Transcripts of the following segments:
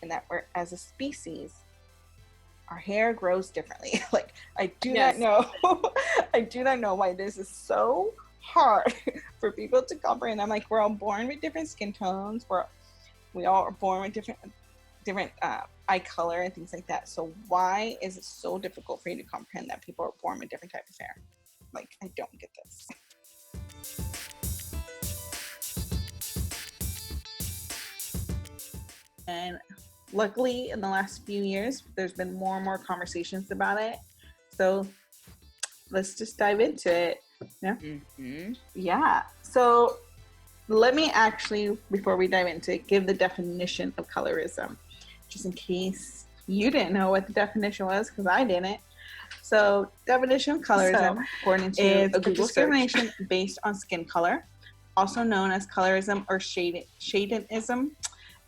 and that we're, as a species, our hair grows differently. Like, I do Yes. not know. I do not know why this is so hard for people to comprehend. I'm like, we're all born with different skin tones. We all are born with different eye color and things like that. So why is it so difficult for you to comprehend that people are born with different types of hair? Like, I don't get this. And luckily, in the last few years, there's been more and more conversations about it. So let's just dive into it. Yeah. Mm-hmm. Yeah. So let me actually, before we dive into it, give the definition of colorism, just in case you didn't know what the definition was, because I didn't. So, definition of colorism, according to is a Google discrimination based on skin color, also known as colorism or shadeism,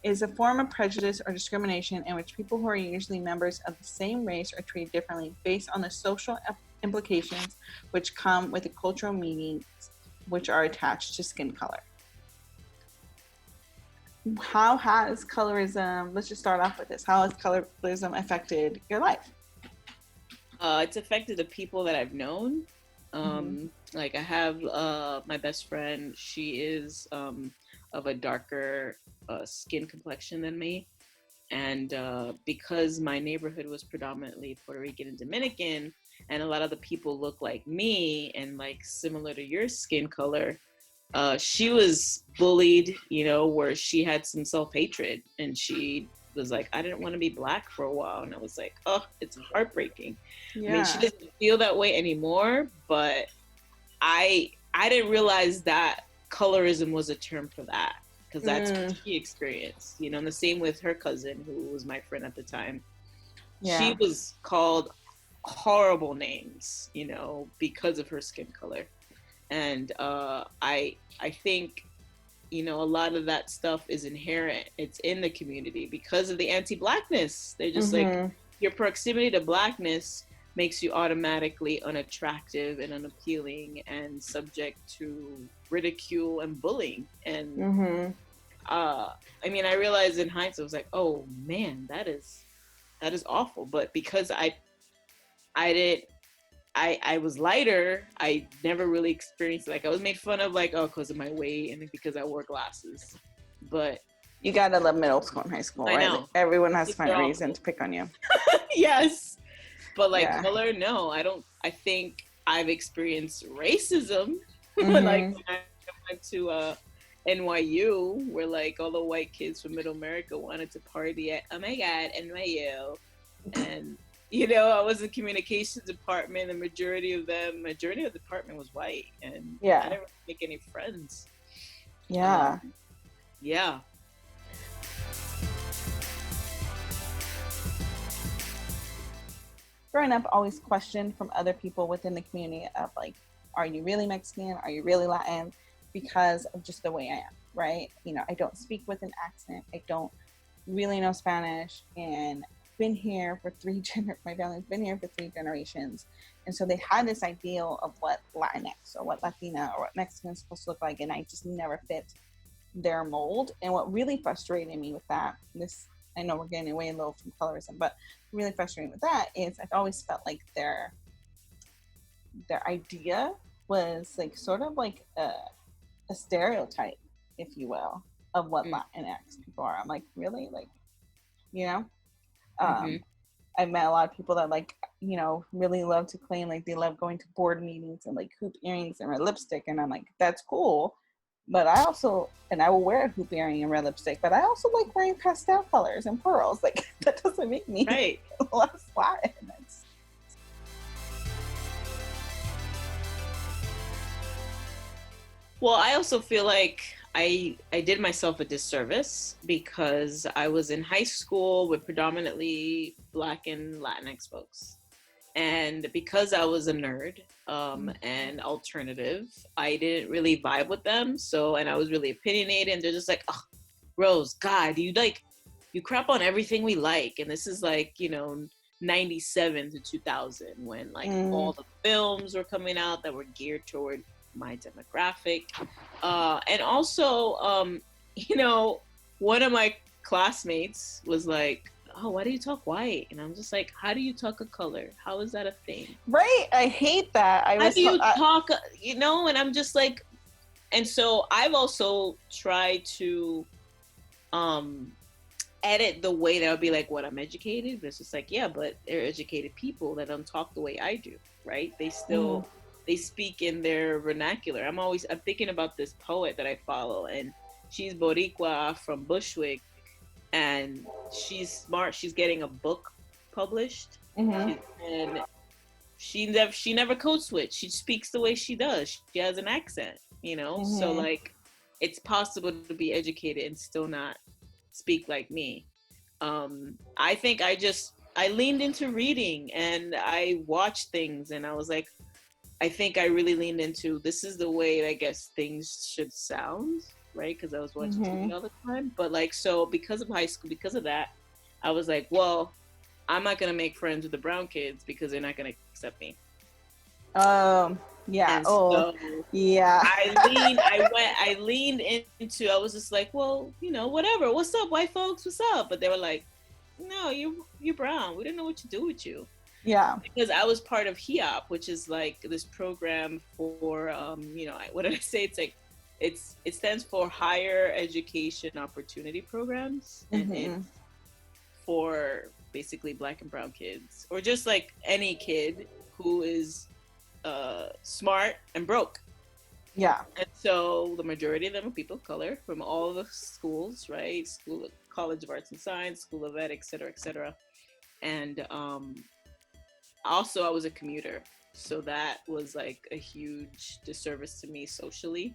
is a form of prejudice or discrimination in which people who are usually members of the same race are treated differently based on the social implications which come with the cultural meanings which are attached to skin color. How has colorism, let's just start off with this, how has colorism affected your life? It's affected the people that I've known. Like, I have my best friend. She is of a darker skin complexion than me, and because my neighborhood was predominantly Puerto Rican and Dominican, and a lot of the people look like me and like similar to your skin color, she was bullied, where she had some self-hatred, and she was like, I didn't want to be Black for a while. And I was like, oh, it's heartbreaking. Yeah. I mean, she doesn't feel that way anymore, but I didn't realize that colorism was a term for that, because that's what she experienced, and the same with her cousin, who was my friend at the time. Yeah. She was called horrible names, because of her skin color. And I think, a lot of that stuff is inherent. It's in the community because of the anti-Blackness. They're just like, your proximity to Blackness makes you automatically unattractive and unappealing and subject to ridicule and bullying. And I mean, I realized in hindsight, I was like, oh man, that is awful. But because I was lighter, I never really experienced it. Like, I was made fun of, like, oh, because of my weight and because I wore glasses. But you gotta love middle school and high school, right? Like, everyone has to find a reason to pick on you. Yes. But like color, no, I don't. I think I've experienced racism. Like, when I went to NYU, where like all the white kids from Middle America wanted to party at, oh my God, NYU. And I was in communications department. The majority of the department was white, and I didn't really make any friends. Yeah. Yeah. Growing up, always questioned from other people within the community of like, are you really Mexican? Are you really Latin? Because of just the way I am, right? I don't speak with an accent. I don't really know Spanish, and been here for my family's been here for 3 generations. And so they had this ideal of what Latinx or what Latina or what Mexican is supposed to look like, and I just never fit their mold. And what really frustrated me with that, I know we're getting away a little from colorism, but really frustrating with that is I've always felt like their idea was like sort of like a stereotype, if you will, of what Latinx people are. I'm like, really? Like, I've met a lot of people that like, really love to claim like they love going to board meetings and like hoop earrings and red lipstick. And I'm like, that's cool. But I will wear a hoop earring and red lipstick, but I also like wearing pastel colors and pearls. Like, that doesn't make me less Latin. Well, I also feel like I did myself a disservice because I was in high school with predominantly Black and Latinx folks. And because I was a nerd and alternative, I didn't really vibe with them. And I was really opinionated, and they're just like, oh, Rose, God, you crap on everything we like. And this is like, 97 to 2000 when like all the films were coming out that were geared toward my demographic. And also, one of my classmates was like, oh, why do you talk white? And I'm just like, how do you talk a color? How is that a thing? Right? I hate that. How do you talk, you know? And I'm just like, and so I've also tried to edit the way that would be like, what, I'm educated? But it's just like, yeah, but they're educated people that don't talk the way I do, right? They still, they speak in their vernacular. I'm thinking about this poet that I follow, and she's Boricua from Bushwick, and she's smart. She's getting a book published, and she never code switched. She speaks the way she does. She has an accent, you know. So like, it's possible to be educated and still not speak like me. I think I leaned into reading and I watched things, and I was like, I think I really leaned into, this is the way I guess things should sound, right? Because I was watching TV all the time. But like, so because of high school, because of that, I was like, well, I'm not gonna make friends with the brown kids because they're not gonna accept me. Yeah. And so yeah. I leaned into, I was just like, well, you know, whatever. What's up, white folks? What's up? But they were like, no, you're brown. We didn't know what to do with you. Yeah. Because I was part of HEOP, which is like this program for, you know, what did I say? It's like, it stands for Higher Education Opportunity Programs, and it's for basically Black and brown kids, or just like any kid who is smart and broke. Yeah. And so the majority of them are people of color from all the schools, right? College of Arts and Science, School of Ed, et cetera. And also I was a commuter. So that was like a huge disservice to me socially.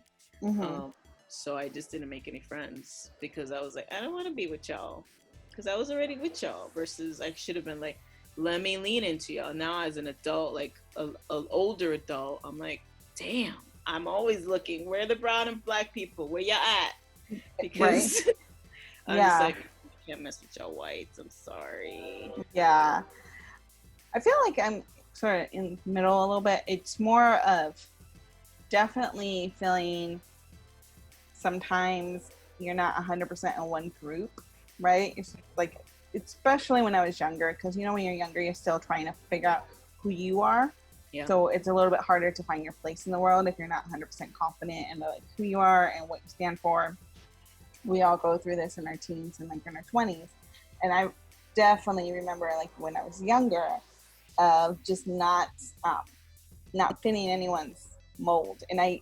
So I just didn't make any friends because I was like, I don't want to be with y'all because I was already with y'all, versus I should have been like, let me lean into y'all. Now as an adult, like an older adult, I'm like, damn, I'm always looking, where are the brown and Black people? Where y'all at? Because I'm just like, I can't mess with y'all whites. I'm sorry. Yeah. I feel like I'm sort of in the middle a little bit. It's more of definitely feeling sometimes you're not 100% in one group, right? It's like, especially when I was younger, because you know when you're younger you're still trying to figure out who you are. So it's a little bit harder to find your place in the world if you're not 100% confident in like who you are and what you stand for. We all go through this in our teens and like in our 20s, and I definitely remember like when I was younger of just not fitting anyone's mold. And I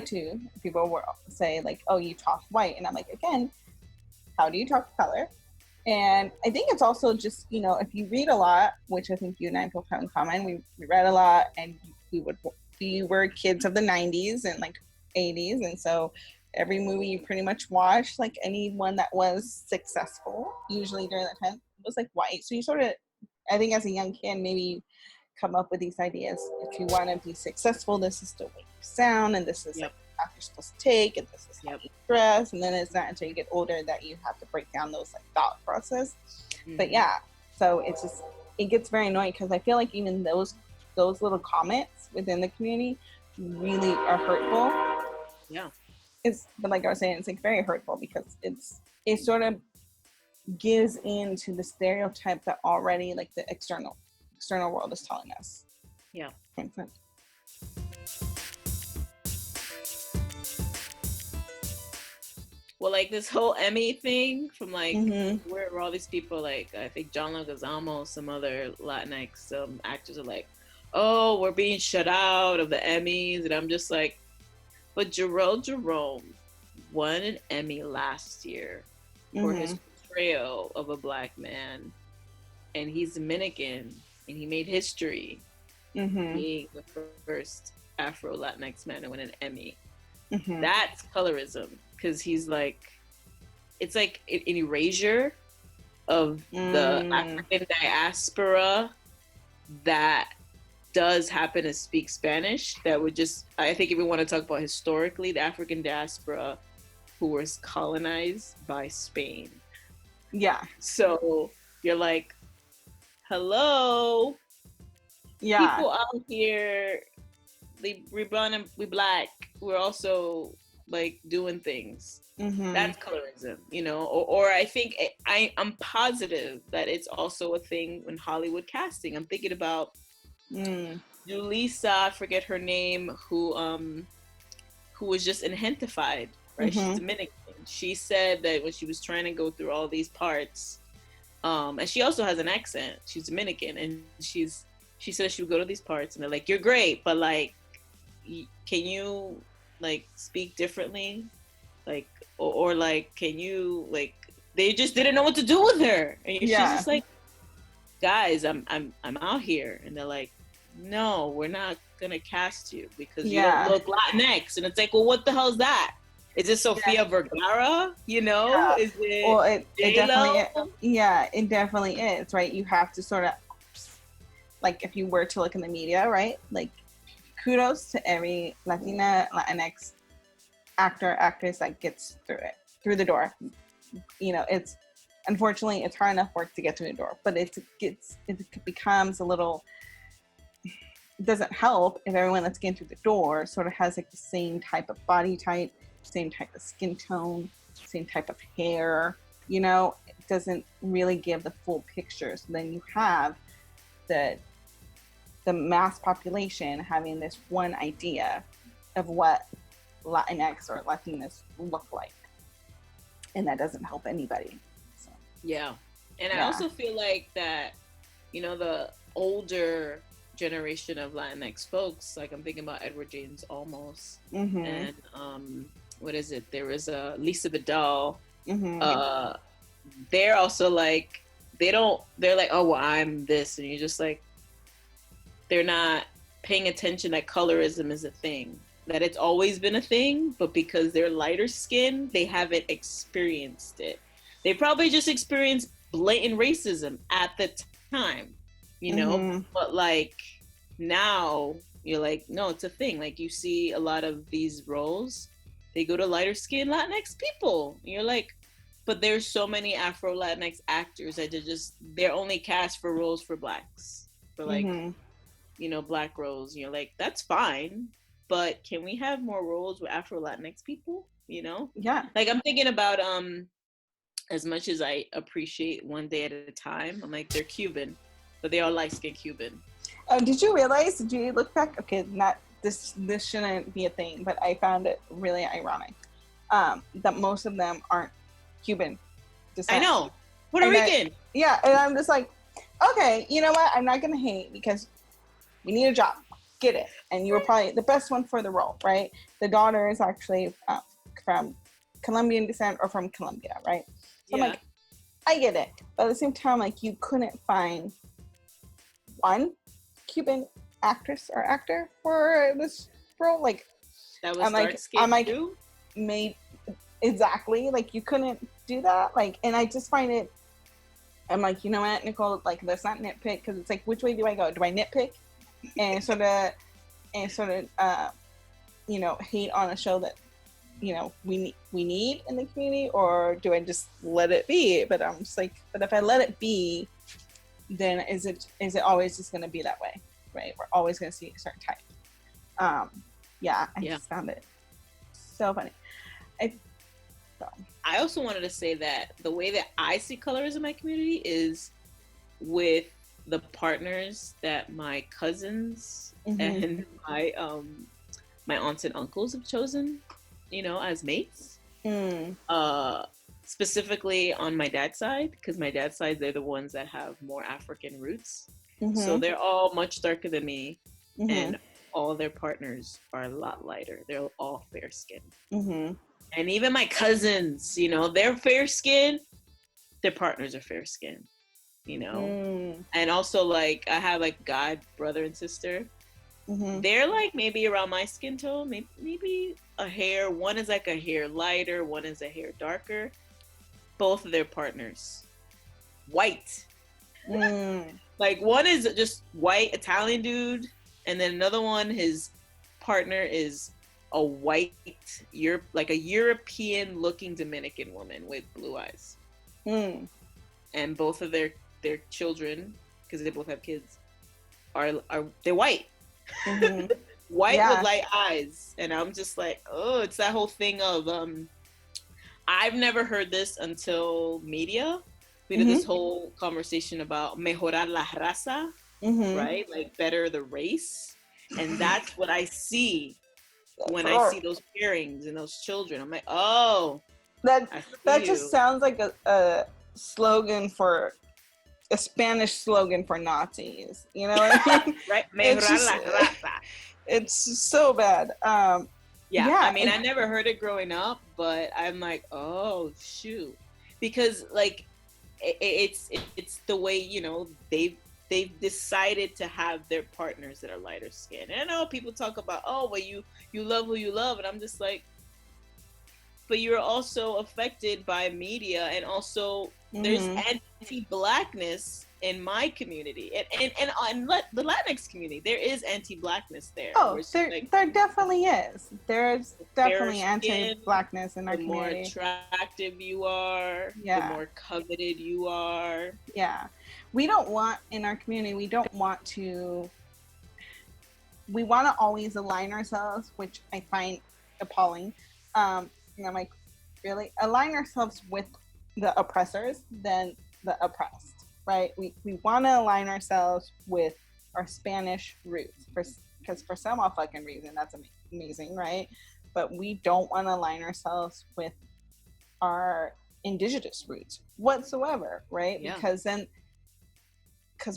too, people will say like, oh, you talk white, and I'm like, again, how do you talk color? And I think it's also just, you know, if you read a lot, which I think you and I both have in common, we read a lot, and we were kids of the 90s and like 80s, and so every movie you pretty much watched, like anyone that was successful, usually during that time, was like white. So you sort of, I think as a young kid, maybe come up with these ideas. If you want to be successful, this is the way you sound, and this is like how you're supposed to take, and this is how you dress. And then it's not until you get older that you have to break down those like thought process. But yeah, so it's just, it gets very annoying because I feel like even those little comments within the community really are hurtful. But like I was saying, it's like very hurtful because it sort of gives into the stereotype that already like the external world is telling us. Makes sense. Well, like this whole Emmy thing from like where all these people, like I think John Leguizamo, some other Latinx actors are like, oh, we're being shut out of the Emmys, and I'm just like, but Jerome won an Emmy last year for his portrayal of a Black man, and he's Dominican, and he made history being the first Afro Latinx man to win an Emmy. That's colorism, because he's like, it's like an erasure of the African diaspora that does happen to speak Spanish. That would just, I think if we want to talk about historically, the African diaspora who was colonized by Spain. So you're like, hello, people out here, we brown and we Black, we're also like doing things. Mm-hmm. That's colorism, you know. Or I think I'm positive that it's also a thing in Hollywood casting. I'm thinking about Julissa, I forget her name, who was just identified, right? She's Mm-hmm. Dominican. She said that when she was trying to go through all these parts, and she also has an accent. She's Dominican, and she said she would go to these parts, and they're like, "You're great, but like, can you like speak differently, like, or like, can you like?" They just didn't know what to do with her, and she's Yeah. just like, "Guys, I'm out here," and they're like, "No, we're not gonna cast you because you don't Yeah. look Latinx," and it's like, well, what the hell's that? Is it Yeah. Sofia Vergara? You know, Yeah. is it Well, it J definitely, Lo? yeah, it definitely is, right? You have to sort of, like, if you were to look in the media, right? Like, kudos to every Latina, Latinx actor, actress that gets through the door. You know, it's, unfortunately, it's hard enough work to get through the door, but it becomes a little, it doesn't help if everyone that's getting through the door sort of has like the same type of body type, same type of skin tone, same type of hair. You know, it doesn't really give the full picture. So then you have the mass population having this one idea of what Latinx or Latinas look like, and that doesn't help anybody. So, Yeah, and I yeah. also feel like that, you know, the older generation of Latinx folks, like I'm thinking about Edward James Olmos, Mm-hmm. and what is it? There was Lisa Vidal. Mm-hmm. They're also like they're like, oh well, I'm this, and you're just like, they're not paying attention that colorism is a thing, that it's always been a thing, but because they're lighter skinned, they haven't experienced it. They probably just experienced blatant racism at the time, you know, Mm-hmm. but like now you're like, no, it's a thing. Like you see a lot of these roles, they go to lighter skinned Latinx people. And you're like, but there's so many Afro Latinx actors that they're only cast for roles for blacks, for like, Mm-hmm. you know, black roles. You're like, that's fine, but can we have more roles with Afro Latinx people? You know, Yeah. like I'm thinking about as much as I appreciate One Day at a Time, I'm like, they're Cuban, but they are light skinned Cuban. Oh, did you realize? Did you look back? Okay, not this. This shouldn't be a thing, but I found it really ironic that most of them aren't Cuban I descent. know, Puerto And I, Rican. yeah, and I'm just like, okay, you know what? I'm not gonna hate because we need a job. Get it. And you were probably the best one for the role, right? The daughter is actually from Colombian descent or from Colombia, right? So Yeah, I'm like, I get it. But at the same time, like, you couldn't find one Cuban actress or actor for this role. Like, that was I'm dark like, I'm skinned like, too. made exactly. Like, you couldn't do that. Like, and I just find it, I'm like, you know what, Nicole, like, let's not nitpick, because it's like, which way do I go? Do I nitpick and sort of you know, hate on a show that, you know, we need in the community, or do I just let it be? But I'm just like, but if I let it be, then is it always just going to be that way, right? We're always going to see a certain type. Yeah, I just found it so funny. I also wanted to say that the way that I see colorism in my community is with the partners that my cousins and my aunts and uncles have chosen, you know, as mates. Specifically on my dad's side, because my dad's side, they're the ones that have more African roots. So they're all much darker than me, and all their partners are a lot lighter. They're all fair skinned. And even my cousins, you know, they're fair skinned, their partners are fair skinned, you know. And also, like, I have like god brother and sister. They're like maybe around my skin tone, maybe a hair. One is like a hair lighter, one is a hair darker. Both of their partners white. Like one is just white Italian dude, and then another one, his partner is a white like a European looking Dominican woman with blue eyes. And both of their children, because they both have kids, are they're white. white with Yeah. light eyes. And I'm just like, oh, it's that whole thing of I've never heard this until media. We did this Mm-hmm. whole conversation about mejorar la raza, Mm-hmm. right? Like better the race. And that's what I see when I Sure. see those pairings and those children. I'm like, oh, That I see that just you. sounds like a slogan for a Spanish slogan for Nazis. You know what I mean? Right? It's Mejorar just la raza. it's so bad. Yeah, Yeah. I mean, I never heard it growing up, but I'm like, oh shoot, because like it's the way, you know, they've decided to have their partners that are lighter skinned. And I know people talk about, oh, well, you love who you love, and I'm just like, but you're also affected by media, and also there's Mm-hmm. anti-blackness in my community, and the Latinx community. There is anti-blackness there, where Oh, it's just there like there definitely is. There's fairer definitely skin, anti-blackness in our the more community. attractive you are, the Yeah. more coveted you are. Yeah. We don't want in our community, we want to always align ourselves, which I find appalling. And I'm like, really? Align ourselves with the oppressors than the oppressed, right? We want to align ourselves with our Spanish roots, because for some odd fucking reason, that's amazing, right? But we don't want to align ourselves with our indigenous roots whatsoever, right? Yeah. Because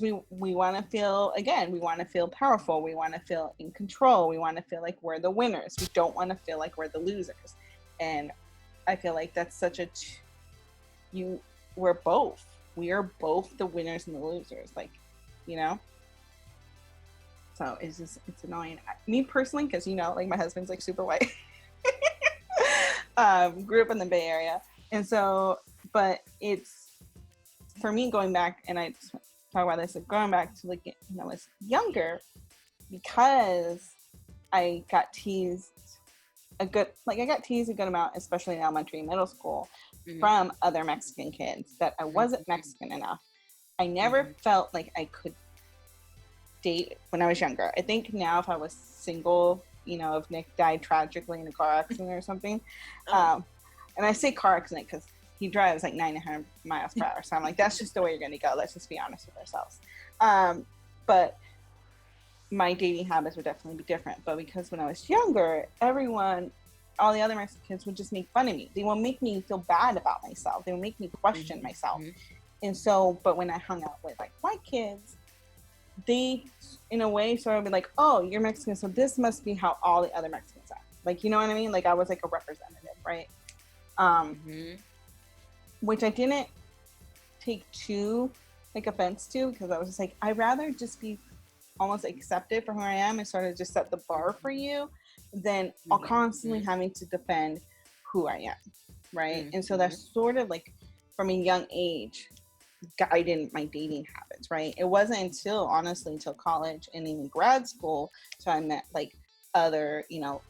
we want to feel, again, we want to feel powerful, we want to feel in control, we want to feel like we're the winners, we don't want to feel like we're the losers. And I feel like that's such a we are both the winners and the losers, like, you know. So it's annoying. Me personally, because, you know, like, my husband's like super white. Grew up in the Bay Area, and so, but it's, for me, going back, and I talk about this, going back to, like, when I was younger, because I got teased a good amount, especially in elementary and middle school, from other Mexican kids, that I wasn't Mexican enough. I never felt like I could date when I was younger. I think now, if I was single, you know, if Nick died tragically in a car accident or something, and I say car accident because he drives like 900 miles per hour, so I'm like, that's just the way you're gonna go. Let's just be honest with ourselves. But my dating habits would definitely be different. But because when I was younger, all the other Mexican kids would just make fun of me. They would make me feel bad about myself. They would make me question myself. And so, but when I hung out with, like, white kids, they, in a way, sort of be like, oh, you're Mexican, so this must be how all the other Mexicans are. Like, you know what I mean? Like, I was like a representative, right? Which I didn't take too, like, offense to, because I was just like, I'd rather just be almost accepted for who I am and sort of just set the bar for you than constantly having to defend who I am, right? And so that's sort of, like, from a young age, guided my dating habits, right? It wasn't until college and even grad school, so I met, like, other, you know,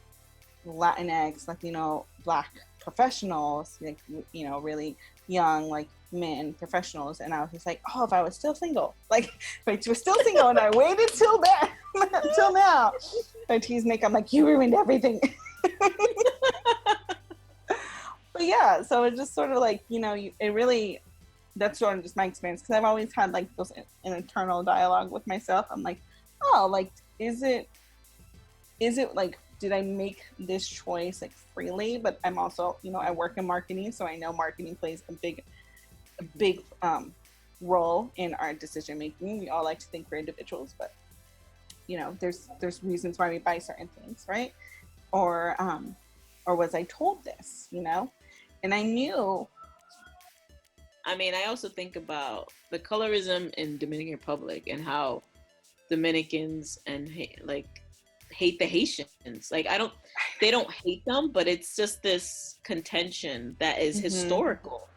Latinx, Latino, Black professionals, like, you know, really young, like, men professionals, and I was just like, oh, if I was still single, like, if I was still single and I waited till then, till now, I tease Nick, I'm like, you ruined everything. But yeah, so it's just sort of like, you know, that's sort of just my experience, because I've always had, like, those an internal dialogue with myself. I'm like, oh, like, is it like, did I make this choice, like, freely? But I'm also, you know, I work in marketing, so I know marketing plays a big role in our decision making. We all like to think we're individuals, but, you know, there's reasons why we buy certain things, right? Or was I told this, you know? And I knew. I mean, I also think about the colorism in Dominican Republic and how Dominicans hate the Haitians. Like, they don't hate them, but it's just this contention that is historical,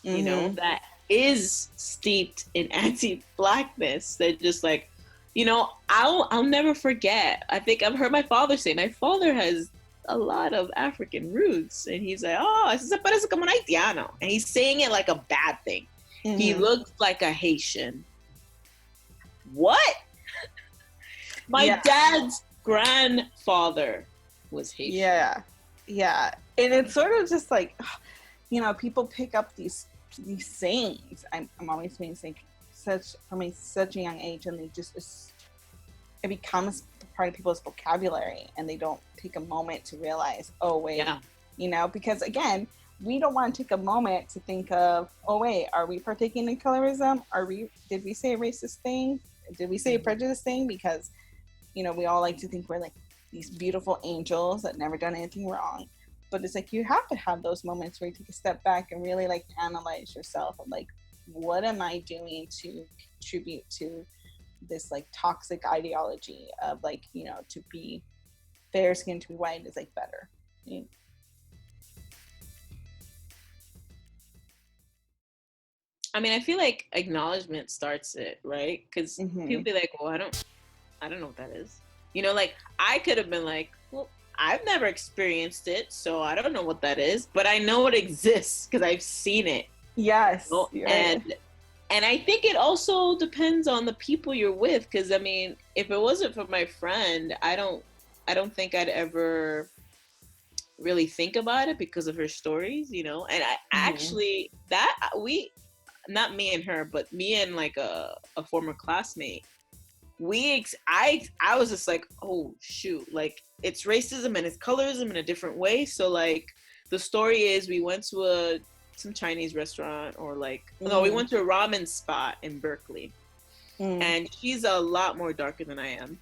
you know, that is steeped in anti-blackness. They're just like, you know, I'll never forget. I think I've heard my father say, my father has a lot of African roots, and he's like, oh, eso se parece como un haitiano, and he's saying it like a bad thing. He looks like a Haitian. What? My dad's grandfather was Haitian. Yeah. And it's sort of just like, you know, people pick up these sayings. I'm always being saying from such a young age, and they just, it becomes part of people's vocabulary, and they don't take a moment to realize, oh wait, you know, because again, we don't want to take a moment to think of, oh wait, are we partaking in colorism? Did we say a racist thing? Did we say a prejudice thing? Because, you know, we all like to think we're like these beautiful angels that never done anything wrong. But it's like, you have to have those moments where you take a step back and really like analyze yourself of like, what am I doing to contribute to this like toxic ideology of like, you know, to be fair skinned, to be white is like better. You know? I mean, I feel like acknowledgement starts it, right? Because people be like, well, I don't know what that is. You know, like I could have been like, well, I've never experienced it, so I don't know what that is, but I know it exists because I've seen it. Yes. You know? And I think it also depends on the people you're with, because I mean, if it wasn't for my friend, I don't think I'd ever really think about it because of her stories, you know. And I actually not me and her, but me and like a former classmate, I was just like, oh shoot, like it's racism and it's colorism in a different way. So like the story is we went to some Chinese restaurant, or like no, we went to a ramen spot in Berkeley, and she's a lot more darker than I am,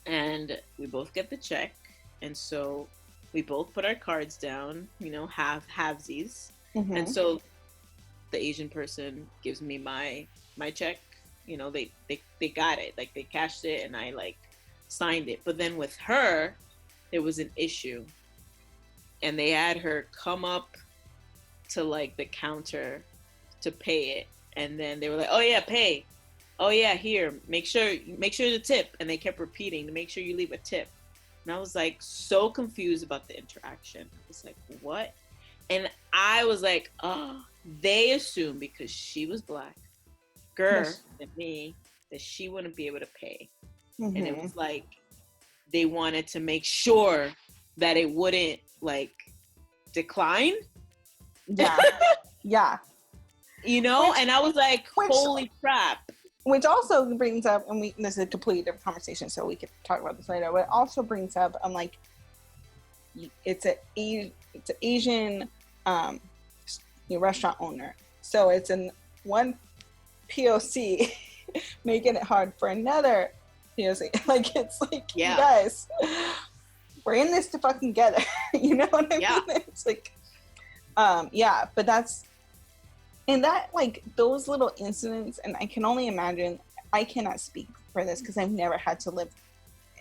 and we both get the check, and so we both put our cards down, you know, halvesies, and so the Asian person gives me my check, you know, they got it, like they cashed it, and I like signed it. But then with her, there was an issue, and they had her come up to like the counter to pay it, and then they were like, oh yeah, pay, oh yeah, here, make sure the tip, and they kept repeating to make sure you leave a tip. And I was like so confused about the interaction. I was like, what? And I was like, oh, they assumed because she was black girl than me that she wouldn't be able to pay. And it was like they wanted to make sure that it wouldn't like decline. Yeah. You know, and I was like, holy crap. Which also brings up, and this is a completely different conversation, so we could talk about this later, but it also brings up, I'm like, it's an Asian restaurant owner. So it's one POC making it hard for another POC. Like, it's like, you guys, we're in this to fucking get it. You know what I mean? It's like, but that's, and that, like, those little incidents, and I can only imagine, I cannot speak for this because I've never had to live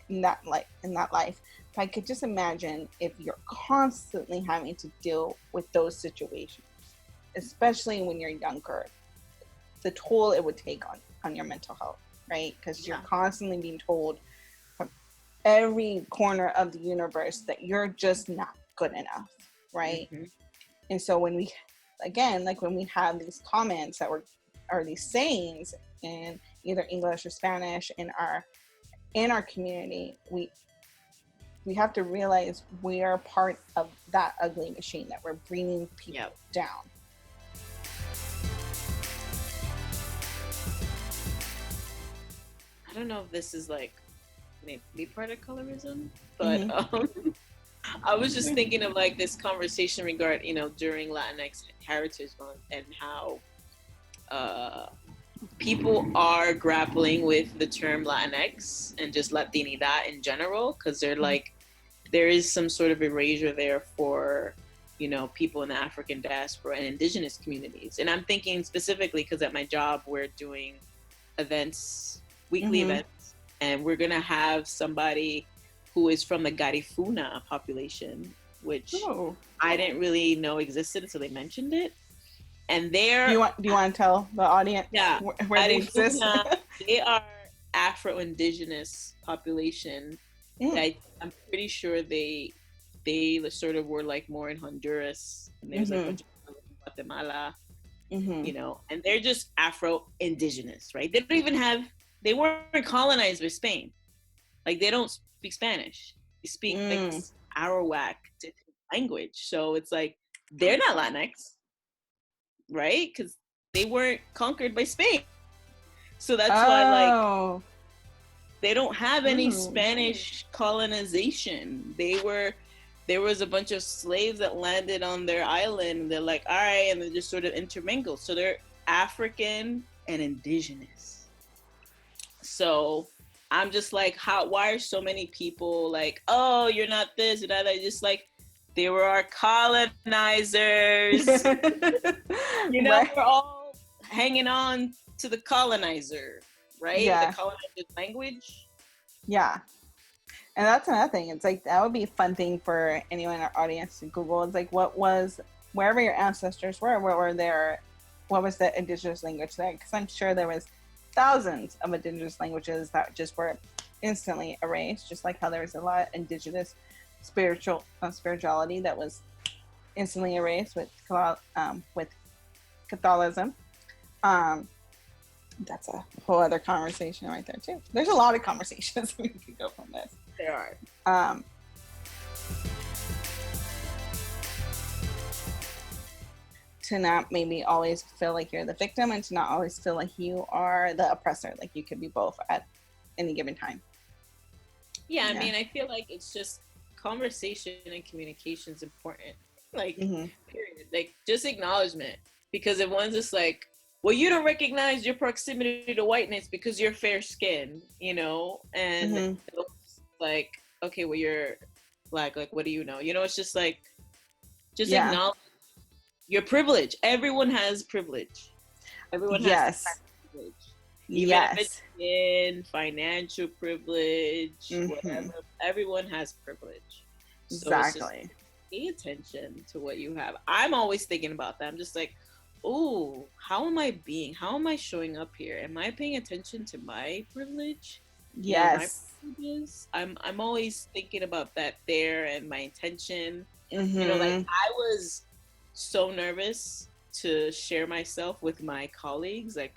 in that life. But I could just imagine if you're constantly having to deal with those situations, especially when you're younger, the toll it would take on your mental health, right? Because you're constantly being told from every corner of the universe that you're just not good enough, right? And so when we have these comments that are these sayings in either English or Spanish in our community, we have to realize we are part of that ugly machine that we're bringing people down. I don't know if this is like maybe part of colorism, but I was just thinking of like this conversation regarding, you know, during Latinx Heritage Month, and how people are grappling with the term Latinx and just Latinidad in general, because they're like, there is some sort of erasure there for, you know, people in the African diaspora and indigenous communities. And I'm thinking specifically because at my job, we're doing events, weekly events, and we're going to have somebody who is from the Garifuna population, which I didn't really know existed until they mentioned it. And they're... Do you want to tell the audience where they exist? They are Afro-Indigenous population. I'm pretty sure they sort of were like more in Honduras, and there's like a bunch of Guatemala, you know, and they're just Afro-Indigenous, right? They weren't colonized by Spain. Like they don't speak Spanish. They speak like Arawak language. So it's like they're not Latinx, right? Because they weren't conquered by Spain. So that's why like Oh. they don't have any Spanish colonization. There was a bunch of slaves that landed on their island and they're like, all right, and they just sort of intermingled. So they're African and indigenous. So I'm just like, why are so many people like, oh, you're not this and that? I just like, they were our colonizers. You know, Right. we're all hanging on to the colonizer, right? Yeah. The colonizer's language. Yeah. And that's another thing. It's like, that would be a fun thing for anyone in our audience to Google. It's like, wherever your ancestors were, what was the indigenous language there? Because I'm sure there was thousands of indigenous languages that just were instantly erased, just like how there was a lot of indigenous spirituality that was instantly erased with Catholicism. That's a whole other conversation right there too. There's a lot of conversations we could go from this. There are. To not maybe always feel like you're the victim and to not always feel like you are the oppressor. Like you could be both at any given time. Yeah, I mean, I feel like it's just conversation and communication is important. Like, period. Like, just acknowledgement. Because if one's just like, well, you don't recognize your proximity to whiteness because you're fair skinned, you know? And like, okay, well, you're black. Like, what do you know? You know, it's just like, just acknowledge your privilege. Everyone has privilege. Everyone has privilege. Even if it's in financial privilege, whatever, everyone has privilege. So exactly. Pay attention to what you have. I'm always thinking about that. I'm just like, oh, how am I showing up here? Am I paying attention to my privilege? Yes. I'm always thinking about that there and my intention. You know, like I was so nervous to share myself with my colleagues, like,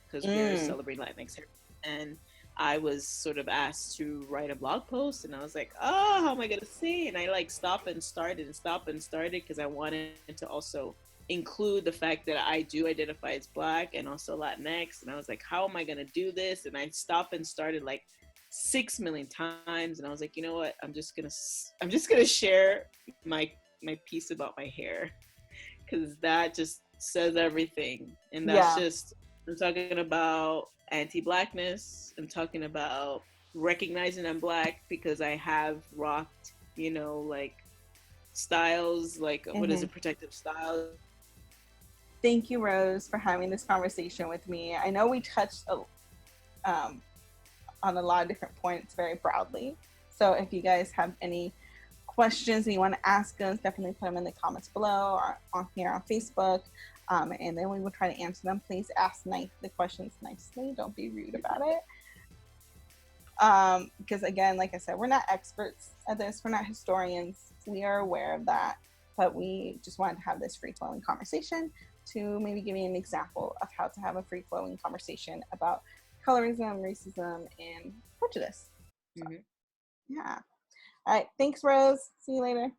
because we're celebrating Latinx heritage, and I was sort of asked to write a blog post, and I was like, oh, how am I gonna say? And I like stop and started because I wanted to also include the fact that I do identify as Black and also Latinx, and I was like, how am I gonna do this? And I stopped and started like 6 million times, and I was like, you know what? I'm just gonna share my piece about my hair, because that just says everything, and that's just. I'm talking about anti-Blackness. I'm talking about recognizing I'm Black because I have rocked, you know, like styles, like what is it, protective styles. Thank you, Rose, for having this conversation with me. I know we touched on a lot of different points very broadly. So if you guys have any questions and you want to ask us, definitely put them in the comments below or on here on Facebook. And then we will try to answer them. Please ask the questions nicely. Don't be rude about it. Because again, like I said, we're not experts at this. We're not historians. We are aware of that. But we just wanted to have this free-flowing conversation to maybe give you an example of how to have a free-flowing conversation about colorism, racism, and prejudice. So, yeah. All right. Thanks, Rose. See you later.